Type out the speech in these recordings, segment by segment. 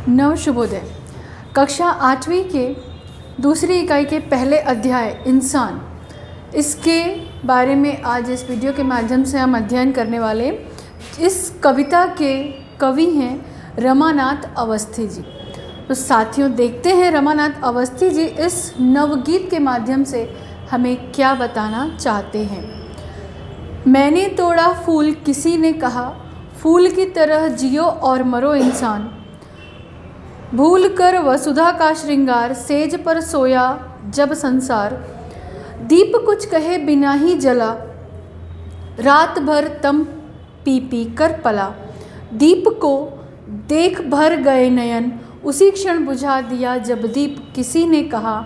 नव शुभोदय। कक्षा 8वीं के दूसरी इकाई के पहले अध्याय इंसान, इसके बारे में आज इस वीडियो के माध्यम से हम अध्ययन करने वाले। इस कविता के कवि हैं रमानाथ अवस्थी जी। तो साथियों, देखते हैं रमानाथ अवस्थी जी इस नवगीत के माध्यम से हमें क्या बताना चाहते हैं। मैंने तोड़ा फूल, किसी ने कहा फूल की तरह जियो और मरो इंसान। भूल कर वसुधा का श्रृंगार, सेज पर सोया जब संसार। दीप कुछ कहे बिना ही जला, रात भर तम पी पी कर पला। दीप को देख भर गए नयन, उसी क्षण बुझा दिया जब दीप। किसी ने कहा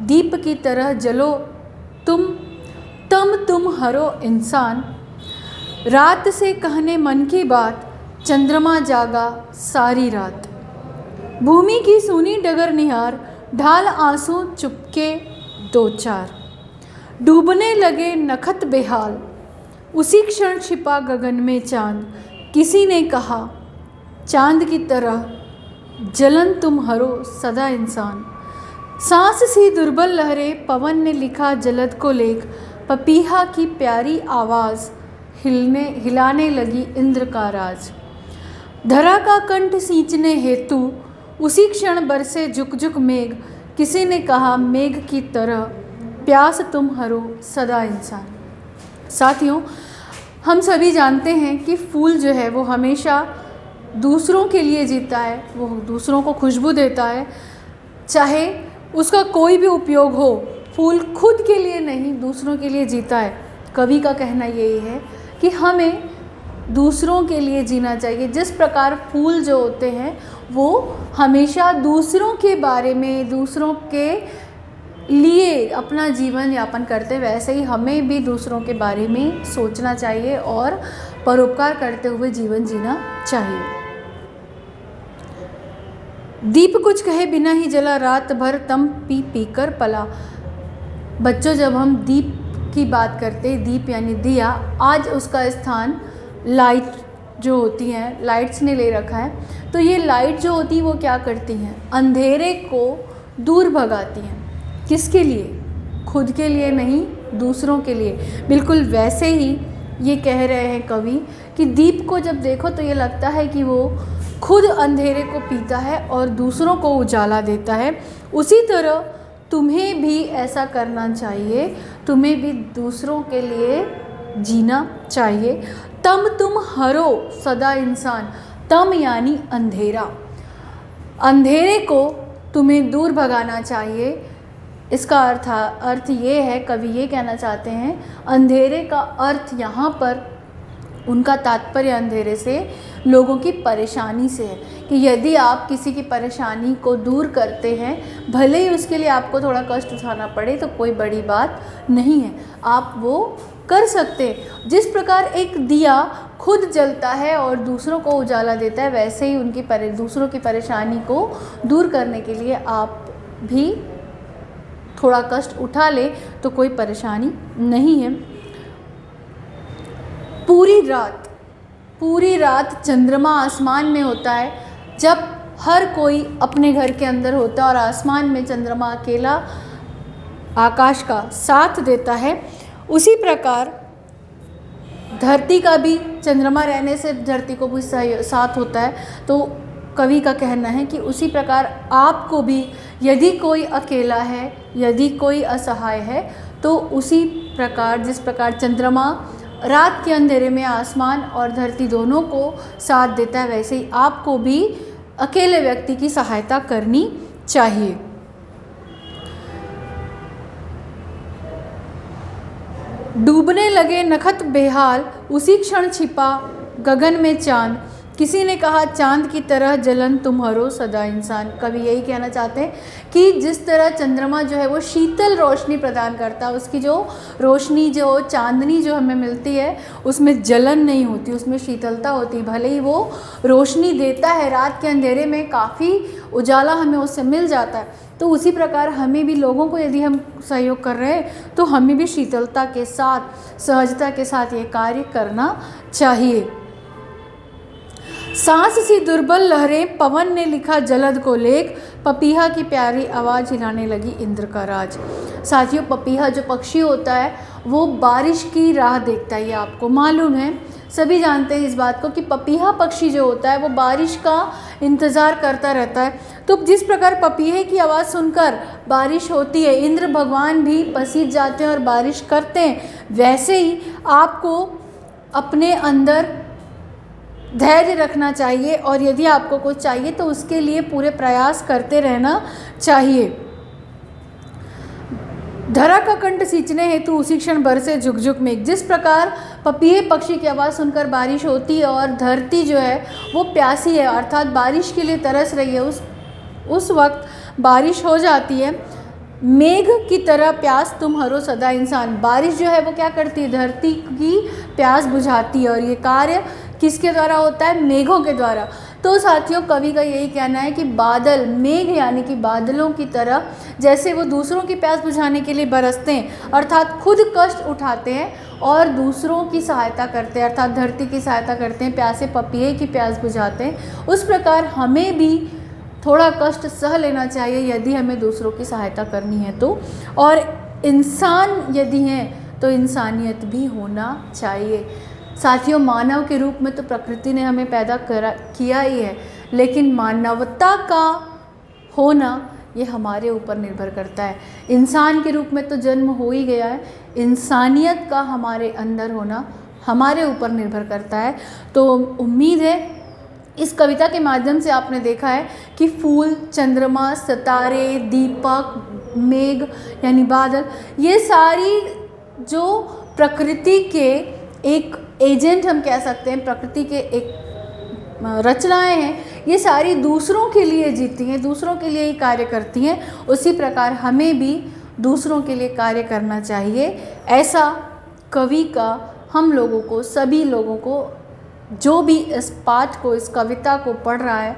दीप की तरह जलो तुम हरो इंसान। रात से कहने मन की बात, चंद्रमा जागा सारी रात। भूमि की सूनी डगर निहार, ढाल आंसू चुपके दो चार। डूबने लगे नखत बेहाल, उसी क्षण छिपा गगन में चांद। किसी ने कहा चांद की तरह जलन तुम हरो सदा इंसान। सांस सी दुर्बल लहरें, पवन ने लिखा जलद को लेख। पपीहा की प्यारी आवाज़ हिलाने लगी इंद्र का राज। धरा का कंठ सींचने हेतु, उसी क्षण बरसे झुक झुक मेघ। किसी ने कहा मेघ की तरह प्यास तुम हरो सदा इंसान। साथियों, हम सभी जानते हैं कि फूल जो है वो हमेशा दूसरों के लिए जीता है, वो दूसरों को खुशबू देता है। चाहे उसका कोई भी उपयोग हो, फूल खुद के लिए नहीं दूसरों के लिए जीता है। कवि का कहना यही है कि हमें दूसरों के लिए जीना चाहिए। जिस प्रकार फूल जो होते हैं वो हमेशा दूसरों के बारे में, दूसरों के लिए अपना जीवन यापन करते, वैसे ही हमें भी दूसरों के बारे में सोचना चाहिए और परोपकार करते हुए जीवन जीना चाहिए। दीप कुछ कहे बिना ही जला, रात भर तम पी पी कर पला। बच्चों, जब हम दीप की बात करते हैं, दीप यानी दिया, आज उसका स्थान लाइट जो होती हैं, लाइट्स ने ले रखा है। तो ये लाइट जो होती है वो क्या करती हैं? अंधेरे को दूर भगाती हैं। किसके लिए? खुद के लिए नहीं, दूसरों के लिए। बिल्कुल वैसे ही ये कह रहे हैं कवि कि दीप को जब देखो तो ये लगता है कि वो खुद अंधेरे को पीता है और दूसरों को उजाला देता है। उसी तरह तुम्हें भी ऐसा करना चाहिए, तुम्हें भी दूसरों के लिए जीना चाहिए। तुम हरो सदा इंसान। तम यानी अंधेरा, अंधेरे को तुम्हें दूर भगाना चाहिए। इसका अर्थ ये है, कवि ये कहना चाहते हैं, अंधेरे का अर्थ यहाँ पर उनका तात्पर्य अंधेरे से लोगों की परेशानी से है कि यदि आप किसी की परेशानी को दूर करते हैं, भले ही उसके लिए आपको थोड़ा कष्ट उठाना पड़े, तो कोई बड़ी बात नहीं है, आप वो कर सकते हैं। जिस प्रकार एक दिया खुद जलता है और दूसरों को उजाला देता है, वैसे ही दूसरों की परेशानी को दूर करने के लिए आप भी थोड़ा कष्ट उठा ले तो कोई परेशानी नहीं है। पूरी रात चंद्रमा आसमान में होता है जब हर कोई अपने घर के अंदर होता है और आसमान में चंद्रमा अकेला आकाश का साथ देता है। उसी प्रकार धरती का भी चंद्रमा रहने से धरती को भी साथ होता है। तो कवि का कहना है कि उसी प्रकार आपको भी, यदि कोई अकेला है, यदि कोई असहाय है, तो उसी प्रकार जिस प्रकार चंद्रमा रात के अंधेरे में आसमान और धरती दोनों को साथ देता है, वैसे ही आपको भी अकेले व्यक्ति की सहायता करनी चाहिए। डूबने लगे नखत बेहाल, उसी क्षण छिपा गगन में चांद। किसी ने कहा चांद की तरह जलन तुम हरो सदा इंसान। कवि यही कहना चाहते हैं कि जिस तरह चंद्रमा जो है वो शीतल रोशनी प्रदान करता है, उसकी जो रोशनी, जो चांदनी जो हमें मिलती है, उसमें जलन नहीं होती, उसमें शीतलता होती। भले ही वो रोशनी देता है, रात के अंधेरे में काफ़ी उजाला हमें उससे मिल जाता है, तो उसी प्रकार हमें भी, लोगों को यदि हम सहयोग कर रहे हैं तो हमें भी शीतलता के साथ, सहजता के साथ ये कार्य करना चाहिए। सांस सी दुर्बल लहरें पवन ने लिखा जलद को लेख, पपीहा की प्यारी आवाज़ हिलाने लगी इंद्र का राज। साथियों, पपीहा जो पक्षी होता है वो बारिश की राह देखता है, ये आपको मालूम है, सभी जानते हैं इस बात को कि पपीहा पक्षी जो होता है वो बारिश का इंतज़ार करता रहता है। तो जिस प्रकार पपीहे की आवाज़ सुनकर बारिश होती है, इंद्र भगवान भी पसीज जाते हैं और बारिश करते हैं, वैसे ही आपको अपने अंदर धैर्य रखना चाहिए और यदि आपको कुछ चाहिए तो उसके लिए पूरे प्रयास करते रहना चाहिए। धरा का कंठ सींचने हेतु उसी क्षण बरसे झुकझुक मेघ। जिस प्रकार पपीहे पक्षी की आवाज़ सुनकर बारिश होती है और धरती जो है वो प्यासी है, अर्थात बारिश के लिए तरस रही है, उस वक्त बारिश हो जाती है। मेघ की तरह प्यास तुम हरो सदा इंसान। बारिश जो है वो क्या करती है, धरती की प्यास बुझाती है और ये कार्य किसके द्वारा होता है, मेघों के द्वारा। तो साथियों, कवि का यही कहना है कि बादल, मेघ यानी कि बादलों की तरह जैसे वो दूसरों की प्यास बुझाने के लिए बरसते हैं, अर्थात खुद कष्ट उठाते हैं और दूसरों की सहायता करते हैं, अर्थात धरती की सहायता करते हैं, प्यासे पपीहे की प्यास बुझाते हैं, उस प्रकार हमें भी थोड़ा कष्ट सह लेना चाहिए यदि हमें दूसरों की सहायता करनी है तो। और इंसान यदि हैं तो इंसानियत भी होना चाहिए। साथियों, मानव के रूप में तो प्रकृति ने हमें पैदा किया ही है, लेकिन मानवता का होना ये हमारे ऊपर निर्भर करता है। इंसान के रूप में तो जन्म हो ही गया है, इंसानियत का हमारे अंदर होना हमारे ऊपर निर्भर करता है। तो उम्मीद है इस कविता के माध्यम से आपने देखा है कि फूल, चंद्रमा, सितारे, दीपक, मेघ यानी बादल, ये सारी जो प्रकृति के एक एजेंट हम कह सकते हैं, प्रकृति के एक रचनाएं हैं, ये सारी दूसरों के लिए जीती हैं, दूसरों के लिए ही कार्य करती हैं। उसी प्रकार हमें भी दूसरों के लिए कार्य करना चाहिए। ऐसा कवि का हम लोगों को, सभी लोगों को, जो भी इस पाठ को, इस कविता को पढ़ रहा है,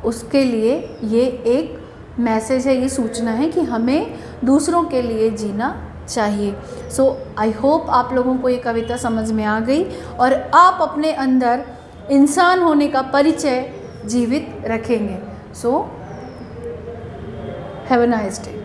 उसके लिए ये एक मैसेज है, ये सूचना है कि हमें दूसरों के लिए जीना चाहिए। सो आई होप आप लोगों को ये कविता समझ में आ गई और आप अपने अंदर इंसान होने का परिचय जीवित रखेंगे। So have a nice day.